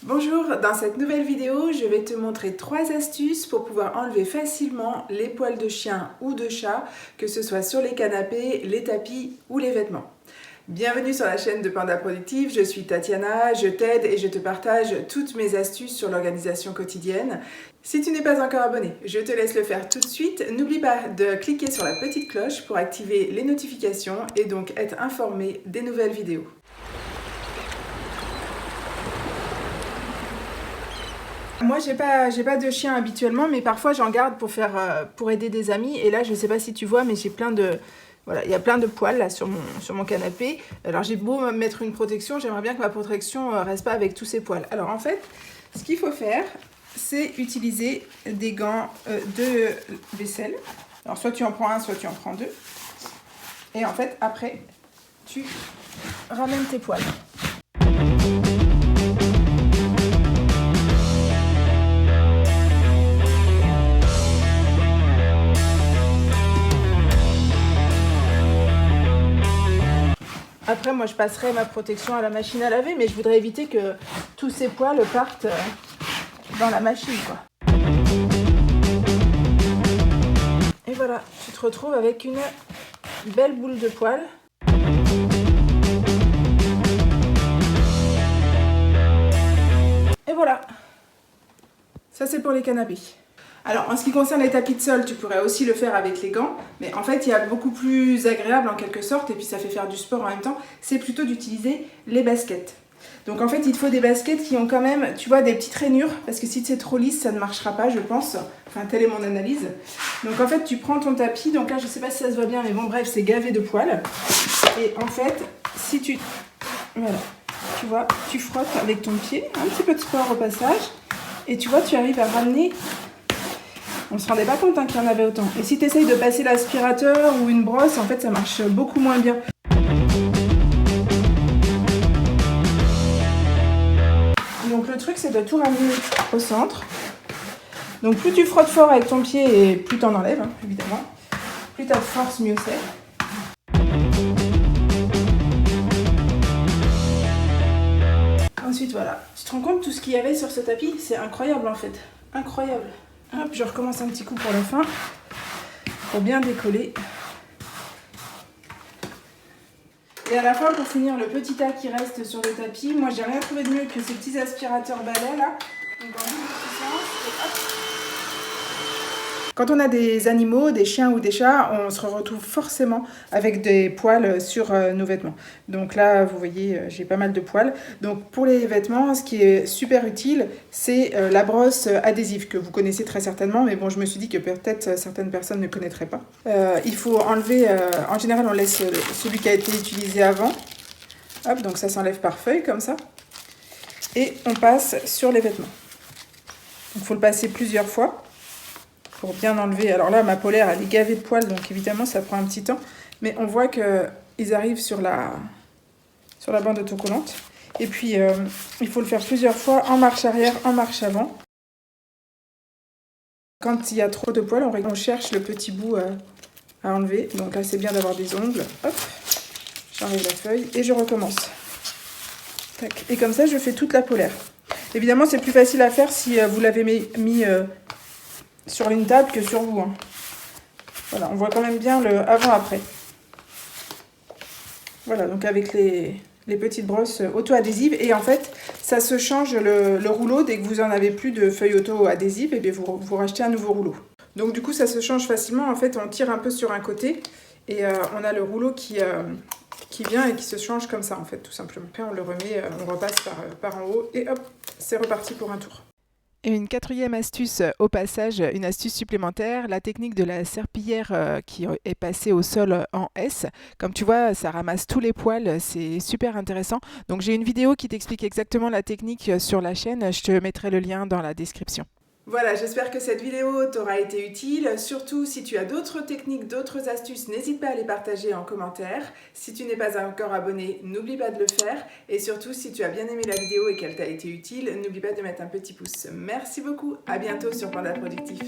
Bonjour, dans cette nouvelle vidéo, je vais te montrer 3 astuces pour pouvoir enlever facilement les poils de chien ou de chat, que ce soit sur les canapés, les tapis ou les vêtements. Bienvenue sur la chaîne de Panda Productive, je suis Tatiana, je t'aide et je te partage toutes mes astuces sur l'organisation quotidienne. Si tu n'es pas encore abonné, je te laisse le faire tout de suite. N'oublie pas de cliquer sur la petite cloche pour activer les notifications et donc être informé des nouvelles vidéos. Moi, j'ai pas de chien habituellement, mais parfois j'en garde pour aider des amis. Et là, je sais pas si tu vois, mais j'ai plein de... Voilà, il y a plein de poils là sur mon canapé. Alors j'ai beau mettre une protection, j'aimerais bien que ma protection reste pas avec tous ces poils. Alors en fait, ce qu'il faut faire, c'est utiliser des gants de vaisselle. Alors soit tu en prends un, soit tu en prends deux. Et en fait, après, tu ramènes tes poils. Après, moi, je passerai ma protection à la machine à laver, mais je voudrais éviter que tous ces poils partent dans la machine, quoi. Et voilà, tu te retrouves avec une belle boule de poils. Et voilà. Ça, c'est pour les canapés. Alors, en ce qui concerne les tapis de sol, tu pourrais aussi le faire avec les gants, mais en fait, il y a beaucoup plus agréable en quelque sorte, et puis ça fait faire du sport en même temps, c'est plutôt d'utiliser les baskets. Donc en fait, il te faut des baskets qui ont quand même, tu vois, des petites rainures, parce que si c'est trop lisse, ça ne marchera pas, je pense. Enfin, telle est mon analyse. Donc en fait, tu prends ton tapis, donc là, je sais pas si ça se voit bien, mais bon, bref, c'est gavé de poils. Et en fait, si tu... Voilà, tu vois, tu frottes avec ton pied, un petit peu de sport au passage, et tu vois, tu arrives à ramener... On se rendait pas compte qu'il y en avait autant. Et si tu essayes de passer l'aspirateur ou une brosse, en fait, ça marche beaucoup moins bien. Donc le truc, c'est de tout ramener au centre. Donc plus tu frottes fort avec ton pied et plus tu en enlèves, hein, évidemment. Plus tu as de force, mieux c'est. Ensuite, voilà. Tu te rends compte tout ce qu'il y avait sur ce tapis? C'est incroyable, en fait. Incroyable. Hop, je recommence un petit coup pour la fin, pour bien décoller. Et à la fin, pour finir le petit tas qui reste sur le tapis, moi j'ai rien trouvé de mieux que ces petits aspirateurs balais là. Donc en double puissance, et hop. Quand on a des animaux, des chiens ou des chats, on se retrouve forcément avec des poils sur nos vêtements. Donc là, vous voyez, j'ai pas mal de poils. Donc pour les vêtements, ce qui est super utile, c'est la brosse adhésive que vous connaissez très certainement. Mais bon, je me suis dit que peut-être certaines personnes ne connaîtraient pas. Il faut enlever, en général, on laisse celui qui a été utilisé avant. Hop, donc ça s'enlève par feuille comme ça. Et on passe sur les vêtements. Il faut le passer plusieurs fois pour bien enlever. Alors là, ma polaire, elle est gavée de poils, donc évidemment, ça prend un petit temps. Mais on voit qu'ils arrivent sur la bande autocollante. Et puis, il faut le faire plusieurs fois, en marche arrière, en marche avant. Quand il y a trop de poils, on cherche le petit bout à enlever. Donc là, c'est bien d'avoir des ongles. Hop, j'enlève la feuille et je recommence. Tac. Et comme ça, je fais toute la polaire. Évidemment, c'est plus facile à faire si vous l'avez mis sur une table que sur vous. Hein. Voilà, on voit quand même bien le avant-après. Voilà, donc avec les petites brosses auto-adhésives. Et en fait, ça se change le rouleau. Dès que vous en avez plus de feuilles auto-adhésives, et bien vous rachetez un nouveau rouleau. Donc du coup, ça se change facilement. En fait, on tire un peu sur un côté et on a le rouleau qui vient et qui se change comme ça, en fait, tout simplement. Après, on le remet, on repasse par en haut et hop, c'est reparti pour un tour. Et une quatrième astuce au passage, une astuce supplémentaire, la technique de la serpillière qui est passée au sol en S. Comme tu vois, ça ramasse tous les poils, c'est super intéressant. Donc j'ai une vidéo qui t'explique exactement la technique sur la chaîne, je te mettrai le lien dans la description. Voilà, j'espère que cette vidéo t'aura été utile. Surtout, si tu as d'autres techniques, d'autres astuces, n'hésite pas à les partager en commentaire. Si tu n'es pas encore abonné, n'oublie pas de le faire. Et surtout, si tu as bien aimé la vidéo et qu'elle t'a été utile, n'oublie pas de mettre un petit pouce. Merci beaucoup, à bientôt sur Panda Productif.